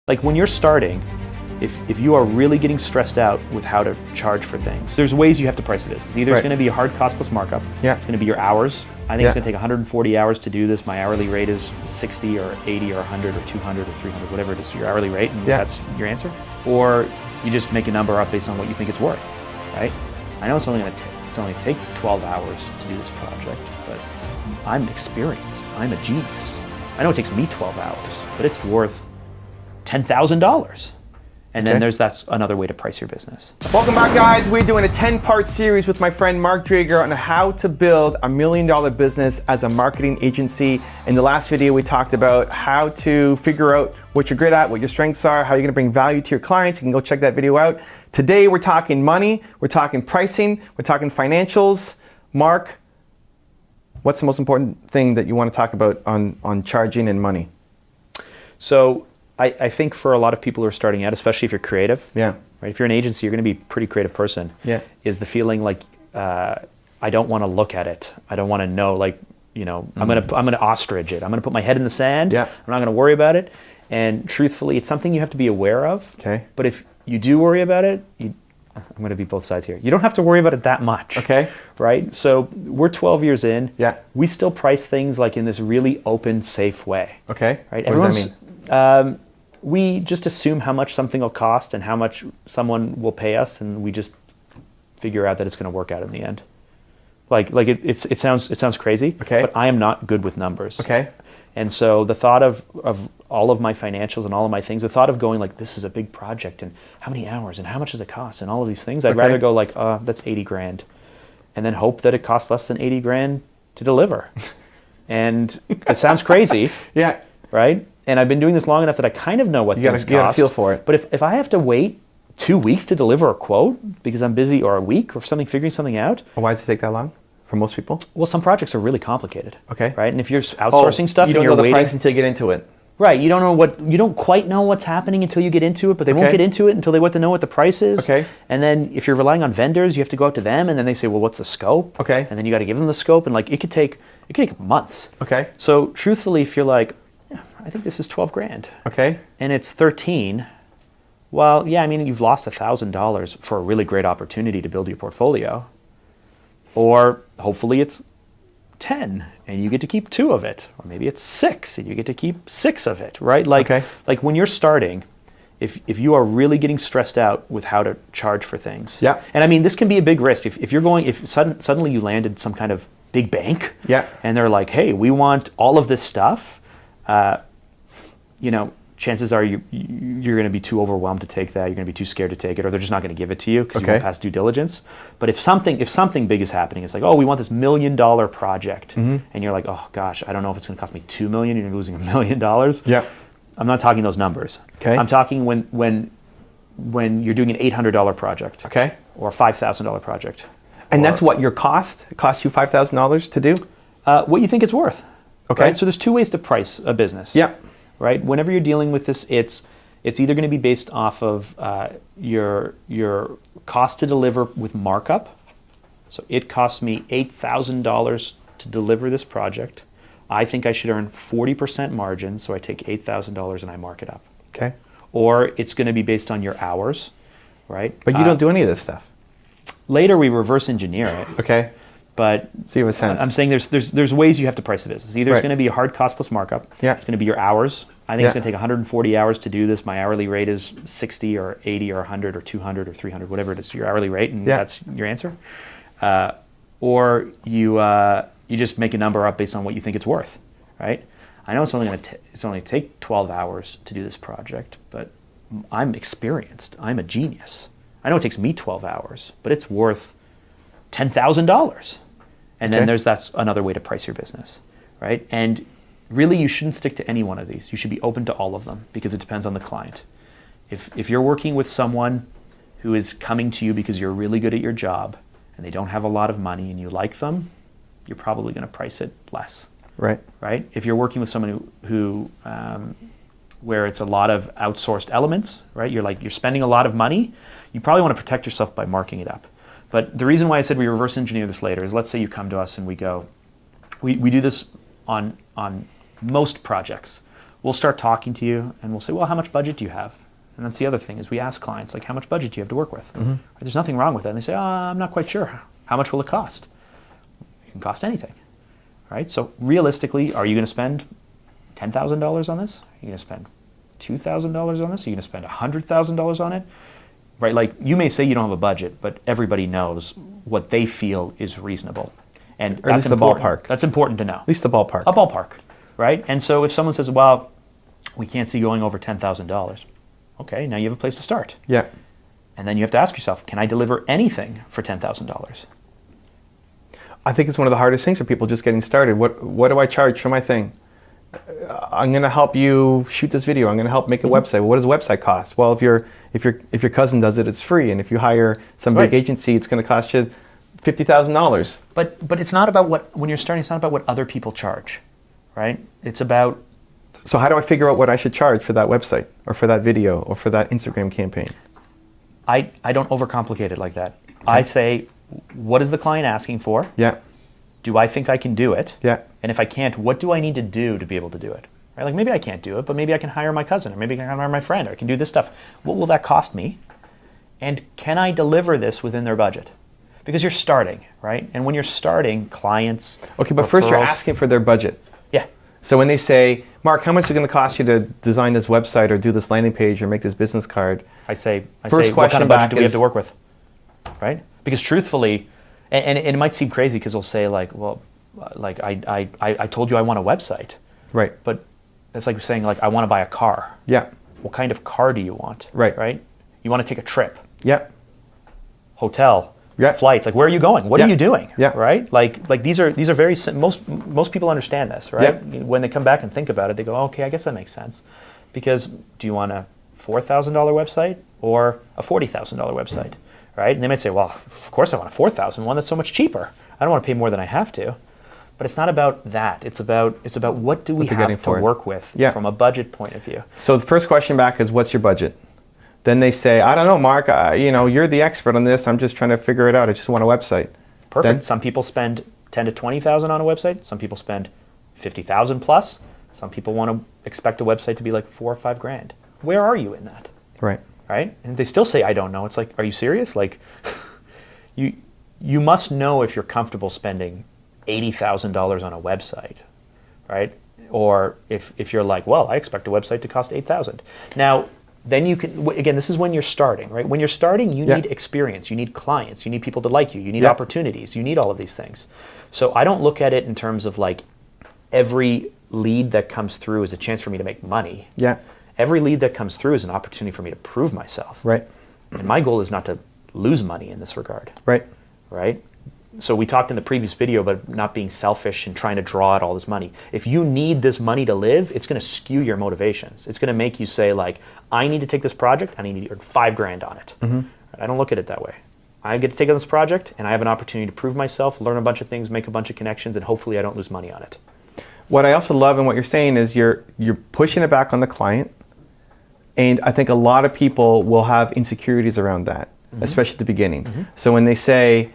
Like when you're starting, if you are really getting stressed out with how to charge for things, there's ways you have to price it. It's either it's going to be a hard cost plus markup. Yeah. It's going to be your hours. I think it's going to take 140 hours to do this. My hourly rate is 60 or 80 or 100 or 200 or 300, whatever it is for your hourly rate, and that's your answer. Or you just make a number up based on what you think it's worth, right? I know it's only going to take 12 hours to do this project, but I'm experienced. I'm a genius. I know it takes me 12 hours, but it's worth $10,000. And then that's another way to price your business. Welcome back, guys. We're doing a 10-part series with my friend Mark Drager on how to build $1 million business as a marketing agency. In the last video, we talked about how to figure out what you're good at, what your strengths are, how you're gonna bring value to your clients. You can go check that video out. Today, we're talking money, we're talking pricing, we're talking financials. Mark, what's the most important thing that you want to talk about on charging and money? So I think for a lot of people who are starting out, especially if you're creative, right? If you're an agency, you're going to be a pretty creative person. Is the feeling like I don't want to look at it. I don't want to know. Like I'm gonna ostrich it. I'm gonna put my head in the sand. I'm not going to worry about it. And truthfully, it's something you have to be aware of. But if you do worry about it, I'm going to be both sides here. You don't have to worry about it that much. Right? So we're 12 years in. We still price things like in this really open, safe way. Right? What does that mean? We just assume how much something will cost and how much someone will pay us, and we just figure out that it's going to work out in the end. It sounds crazy, but I am not good with numbers. And so the thought of all of my financials and all of my things, the thought of going like, this is a big project and how many hours and how much does it cost and all of these things, I'd rather go like, that's 80 grand, and then hope that it costs less than 80 grand to deliver. And it sounds crazy, right? And I've been doing this long enough that I kind of know what things cost. You got to feel for it. But if I have to wait 2 weeks to deliver a quote because I'm busy, or a week or something, figuring something out. Well, why does it take that long for most people? Well, some projects are really complicated. Right? And if you're outsourcing stuff, you don't know the price until you get into it. Right. You don't quite know what's happening until you get into it, but they won't get into it until they want to know what the price is. And then if you're relying on vendors, you have to go out to them, and then they say, well, what's the scope? And then you got to give them the scope, and like it could take months. So truthfully, if you're like, I think this is 12 grand. And it's 13. Well, yeah, I mean, you've lost $1,000 for a really great opportunity to build your portfolio. Or hopefully it's 10 and you get to keep 2 of it. Or maybe it's 6 and you get to keep 6 of it, right? Like when you're starting, if you are really getting stressed out with how to charge for things. And I mean, this can be a big risk. If suddenly you landed some kind of big bank and they're like, hey, we want all of this stuff, chances are you're going to be too overwhelmed to take that. You're going to be too scared to take it, or they're just not going to give it to you because you won't pass due diligence. But if something big is happening, it's like, oh, we want this $1 million project, and you're like, oh gosh, I don't know if it's going to cost me $2 million. You're losing $1 million. I'm not talking those numbers. I'm talking when you're doing an $800 project, or a $5,000 project. And that's what your cost? It costs you $5,000 to do? What you think it's worth. Right? So there's 2 ways to price a business. Right? Whenever you're dealing with this, it's either going to be based off of your cost to deliver with markup. So it costs me $8,000 to deliver this project. I think I should earn 40% margin, so I take $8,000 and I mark it up. Or it's going to be based on your hours, right? But you don't do any of this stuff. Later we reverse engineer it. But so you have a sense. I'm saying there's ways you have to price a business. Either it's going to be a hard cost plus markup. It's going to be your hours. I think it's going to take 140 hours to do this. My hourly rate is 60 or 80 or 100 or 200 or 300, whatever it is for your hourly rate, and that's your answer. Or you just make a number up based on what you think it's worth, right? I know it's only going to take 12 hours to do this project, but I'm experienced. I'm a genius. I know it takes me 12 hours, but it's worth $10,000. And then that's another way to price your business, right? And really, you shouldn't stick to any one of these. You should be open to all of them because it depends on the client. If you're working with someone who is coming to you because you're really good at your job and they don't have a lot of money and you like them, you're probably going to price it less. Right? If you're working with someone who where it's a lot of outsourced elements, right? You're spending a lot of money, you probably want to protect yourself by marking it up. But the reason why I said we reverse engineer this later is, let's say you come to us and we go, we do this on most projects. we'll start talking to you and we'll say, well, how much budget do you have? And that's the other thing is we ask clients, like, how much budget do you have to work with? There's nothing wrong with that. And they say, I'm not quite sure. How much will it cost? It can cost anything, right? So realistically, are you going to spend $10,000 on this? Are you going to spend $2,000 on this? Are you going to spend $100,000 on it? Right? Like, you may say you don't have a budget, but everybody knows what they feel is reasonable. And or at least the ballpark. That's important to know. At least the ballpark. A ballpark, right? And so if someone says, well, we can't see going over $10,000, okay, now you have a place to start. Yeah. And then you have to ask yourself, can I deliver anything for $10,000? I think it's one of the hardest things for people just getting started. What do I charge for my thing? I'm going to help you shoot this video. I'm going to help make a website. Well, what does a website cost? Well, if your cousin does it, it's free. And if you hire some big agency, it's going to cost you $50,000. But it's not about when you're starting. It's not about what other people charge, right? It's about. So how do I figure out what I should charge for that website, or for that video, or for that Instagram campaign? I don't overcomplicate it like that. Okay. I say, what is the client asking for? Yeah. Do I think I can do it? Yeah. And if I can't, what do I need to do to be able to do it? Right? Like, maybe I can't do it, but maybe I can hire my cousin, or maybe I can hire my friend, or I can do this stuff. What will that cost me? And can I deliver this within their budget? Because you're starting, right? And when you're starting, clients. Okay, but first you're asking for their budget. Yeah. So when they say, Mark, how much is it going to cost you to design this website, or do this landing page, or make this business card? I say, what kind of budget do we have to work with, right? Because truthfully, and it might seem crazy because they'll say, like, well, like I told you I want a website, right? But it's like saying, like, I want to buy a car. Yeah. What kind of car do you want? Right. Right. You want to take a trip. Yeah. Hotel. Yeah. Flights. Like, where are you going? What are you doing? Yeah. Right. Like these are very most people understand this, right? Yeah. When they come back and think about it, they go, okay, I guess that makes sense. Because do you want a $4,000 website or a $40,000 website? Right? And they might say, well, of course I want a $4,000 one. That's so much cheaper. I don't want to pay more than I have to. But it's not about that. It's about what do we have to work with from a budget point of view. So the first question back is, what's your budget? Then they say, I don't know, Mark. You're the expert on this. I'm just trying to figure it out. I just want a website. Perfect. Then, some people spend $10,000 to $20,000 on a website. Some people spend $50,000 plus. Some people want to expect a website to be like $4,000 or $5,000. Where are you in that? Right. Right? And they still say, I don't know. It's like, are you serious? Like, you must know if you're comfortable spending $80,000 on a website, right? Or if you're like, well, I expect a website to cost $8,000. Now, then you can, again, this is when you're starting, right? When you're starting, you need experience, you need clients, you need people to like you need opportunities, you need all of these things. So I don't look at it in terms of like every lead that comes through is a chance for me to make money. Yeah. Every lead that comes through is an opportunity for me to prove myself. Right. And my goal is not to lose money in this regard. Right. Right? So we talked in the previous video about not being selfish and trying to draw out all this money. If you need this money to live, it's going to skew your motivations. It's going to make you say, like, I need to take this project, I need to earn $5,000 on it. Mm-hmm. I don't look at it that way. I get to take on this project, and I have an opportunity to prove myself, learn a bunch of things, make a bunch of connections, and hopefully I don't lose money on it. What I also love in what you're saying is you're pushing it back on the client. And I think a lot of people will have insecurities around that, especially at the beginning. Mm-hmm. So when they say,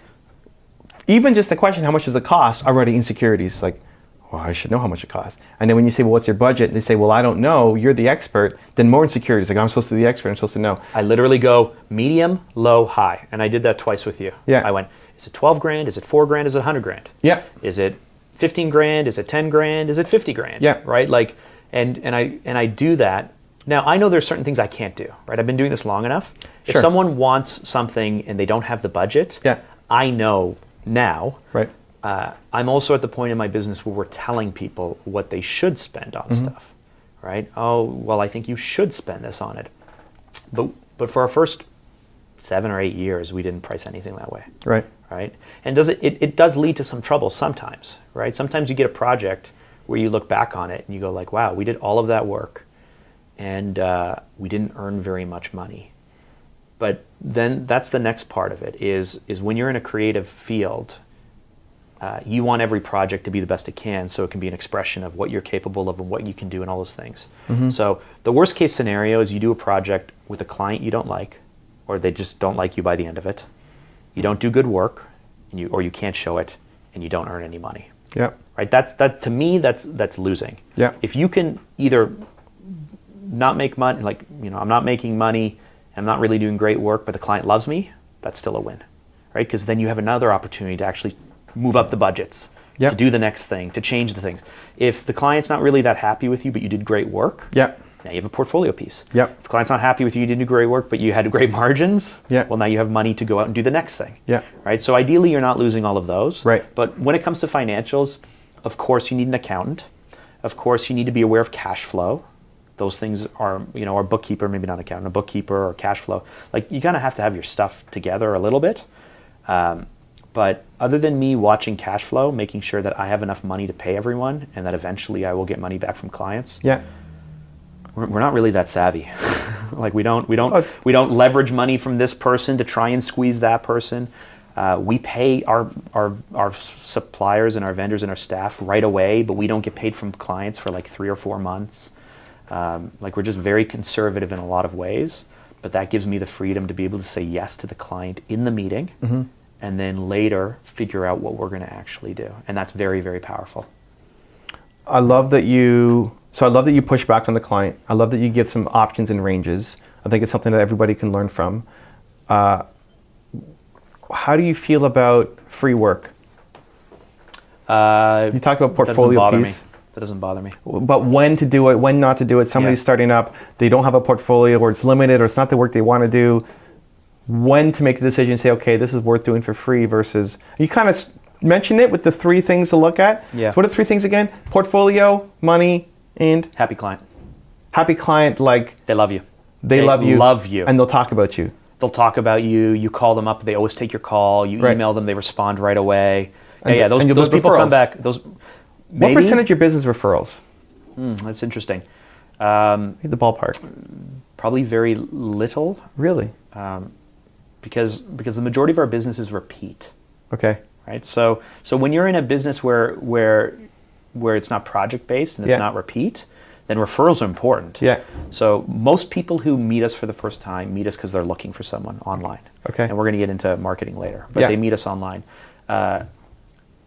even just the question, how much does it cost, already insecurities, like, well, I should know how much it costs. And then when you say, well, what's your budget? They say, well, I don't know, you're the expert. Then more insecurities, like, I'm supposed to be the expert, I'm supposed to know. I literally go medium, low, high. And I did that twice with you. Yeah. I went, is it $12,000? Is it $4,000? Is it $100,000? Yeah. Is it $15,000? Is it $10,000? Is it $50,000? Yeah. Right? Like, and I do that. Now, I know there's certain things I can't do, right? I've been doing this long enough. If someone wants something and they don't have the budget, I know now. Right. I'm also at the point in my business where we're telling people what they should spend on stuff, right? Oh, well, I think you should spend this on it. But for our first 7 or 8 years, we didn't price anything that way. Right. Right. And it does lead to some trouble sometimes, right? Sometimes you get a project where you look back on it and you go like, wow, we did all of that work and we didn't earn very much money. But then that's the next part of it is when you're in a creative field, you want every project to be the best it can so it can be an expression of what you're capable of and what you can do and all those things. Mm-hmm. So the worst case scenario is you do a project with a client you don't like, or they just don't like you by the end of it. You don't do good work, or you can't show it, and you don't earn any money. Yeah. Right. To me, that's losing. Yeah. If you can either not make money, like, I'm not making money, I'm not really doing great work, but the client loves me, that's still a win, right? Because then you have another opportunity to actually move up the budgets, to do the next thing, to change the things. If the client's not really that happy with you, but you did great work, now you have a portfolio piece. If the client's not happy with you, you didn't do great work, but you had great margins, well, now you have money to go out and do the next thing, right? So ideally, you're not losing all of those, but when it comes to financials, of course, you need an accountant. Of course, you need to be aware of cash flow. Those things are, our bookkeeper, maybe not accountant, a bookkeeper or cash flow. Like, you kind of have to have your stuff together a little bit. But other than me watching cash flow, making sure that I have enough money to pay everyone and that eventually I will get money back from clients, we're not really that savvy. Like, we don't leverage money from this person to try and squeeze that person. We pay our suppliers and our vendors and our staff right away, but we don't get paid from clients for like 3 or 4 months. Like, we're just very conservative in a lot of ways, but that gives me the freedom to be able to say yes to the client in the meeting, and then later figure out what we're going to actually do. And that's very, very powerful. I love that you push back on the client. I love that you give some options and ranges. I think it's something that everybody can learn from. How do you feel about free work? You talk about portfolio piece. That doesn't bother me. But when to do it, when not to do it. Somebody's starting up, they don't have a portfolio, or it's limited, or it's not the work they want to do. When to make the decision, say, okay, this is worth doing for free versus, you kind of mentioned it with the 3 things to look at. So what are the 3 things again? Portfolio, money, and? Happy client. Happy client, like? They love you. They love you. And they'll talk about you. They'll talk about you. You call them up. They always take your call. You email them. They respond right away. Those people referrals. Come back. What percentage of your business referrals? That's interesting. The ballpark. Probably very little. Really? Because the majority of our business is repeat. Okay. Right. So when you're in a business where it's not project based and it's not repeat, then referrals are important. So most people who meet us for the first time meet us because they're looking for someone online. Okay. And we're going to get into marketing later, but they meet us online.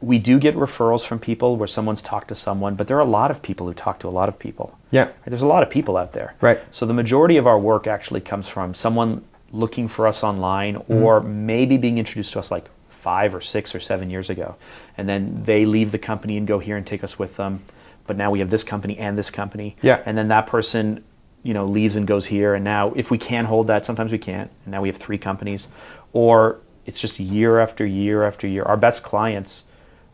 We do get referrals from people where someone's talked to someone, but there are a lot of people who talk to a lot of people. There's a lot of people out there. So the majority of our work actually comes from someone looking for us online, or maybe being introduced to us like 5 or 6 or 7 years ago. And then they leave the company and go here and take us with them. But now we have this company and this company. And then that person, leaves and goes here. And now if we can hold that, sometimes we can't. And now we have 3 companies. Or it's just year after year after year. Our best clients,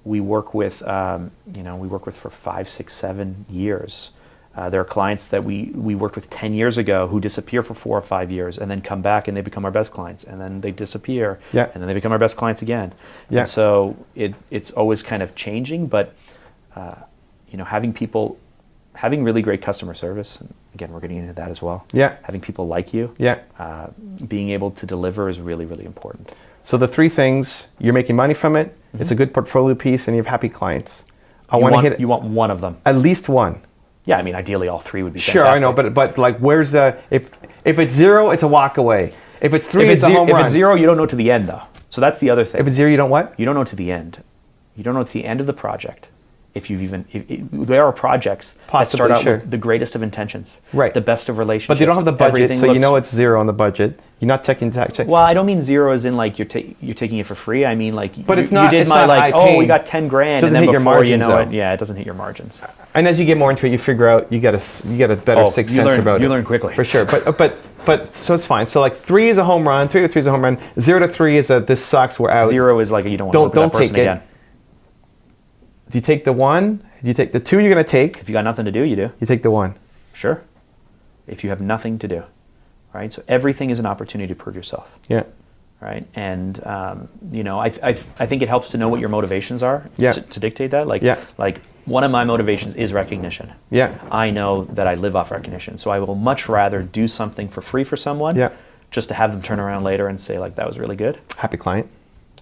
we work with, for 5, 6, 7 years. There are clients that we worked with 10 years ago who disappear for 4 or 5 years and then come back and they become our best clients, and then they disappear and then they become our best clients again. And so it's always kind of changing, but having really great customer service, and again, we're getting into that as well. Having people like you, being able to deliver is really, really important. So the 3 things, you're making money from it, it's a good portfolio piece, and you have happy clients. You want one of them. At least one. Yeah, I mean, ideally all 3 would be fantastic. Sure, I know, but like, where's the, if it's 0, it's a walk away. If it's 3, it's a home run. If it's 0, you don't know to the end, though. So that's the other thing. If it's 0, you don't what? You don't know to the end. You don't know to the end of the project. There are projects that start out with the greatest of intentions, the best of relationships. But they don't have the budget, so you know it's 0 on the budget. You're not taking tax. Well, I don't mean 0 as in like you're taking it for free. I mean like, but it's not. You did it's my not like, high we got 10 grand, doesn't and then hit before your margins, you know though. it doesn't hit your margins. And as you get more into it, you figure out you get a better sixth sense about it. You learn quickly, for sure. But so it's fine. So like 3 is a home run, 3 to 3 is a home run. 0 to 3 is this sucks. We're out. 0 is like you don't want to work with that person again. Do you take the 1? Do you take the 2? You're gonna take. If you got nothing to do, you do. You take the 1. Sure. If you have nothing to do, right? So everything is an opportunity to prove yourself. Right. And I think it helps to know what your motivations are to dictate that. Like one of my motivations is recognition. I know that I live off recognition, so I will much rather do something for free for someone just to have them turn around later and say like, that was really good. Happy client.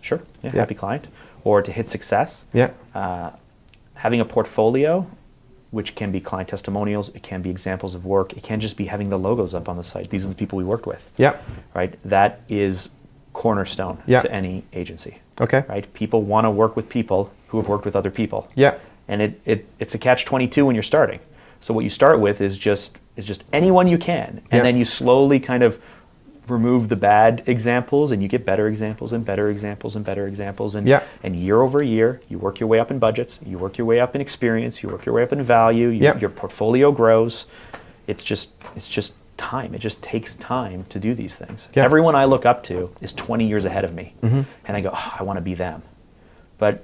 Sure. Happy client. Or to hit success. Having a portfolio, which can be client testimonials, it can be examples of work, it can just be having the logos up on the site. These are the people we worked with. Right. That is cornerstone to any agency. Right. People want to work with people who have worked with other people. And it's a catch-22 when you're starting. So what you start with is just is just anyone you can. And then you slowly kind of remove the bad examples and you get better examples and better examples and better examples. And year over year, you work your way up in budgets, you work your way up in experience, you work your way up in value, your portfolio grows. It's just time. It just takes time to do these things. Everyone I look up to is 20 years ahead of me. And I go, oh, I want to be them. But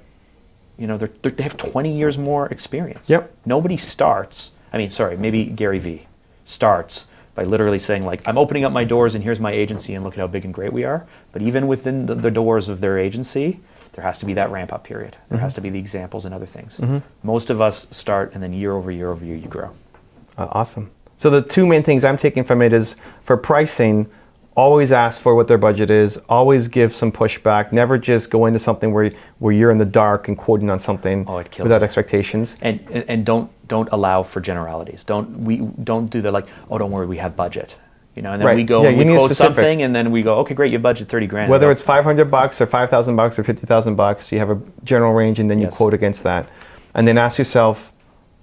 you know, they have 20 years more experience. Nobody starts, maybe Gary Vee starts by literally saying like, I'm opening up my doors and here's my agency and look at how big and great we are. But even within the doors of their agency, there has to be that ramp up period. There has to be the examples and other things. Most of us start and then year over year over year you grow. Awesome. So the two main things I'm taking from it is for pricing, always ask for what their budget is, always give some pushback, never just go into something where you're in the dark and quoting on something without expectations. And don't allow for generalities. Don't do the like, oh, don't worry, we have budget. You know, and then we go and we quote something and then we go, okay, great, you budget 30 grand. Whether it's $500 or $5,000 or $50,000, you have a general range and then you quote against that. And then ask yourself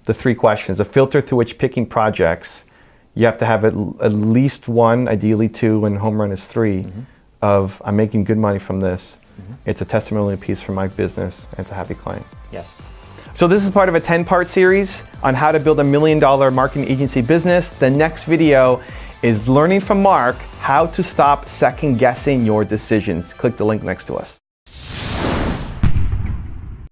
the three questions, a filter through which picking projects. You have to have at least one, ideally two, and home run is three, of I'm making good money from this. It's a testimonial piece for my business, and it's a happy client. Yes. So this is part of a 10-part series on how to build $1 million marketing agency business. The next video is learning from Mark how to stop second-guessing your decisions. Click the link next to us.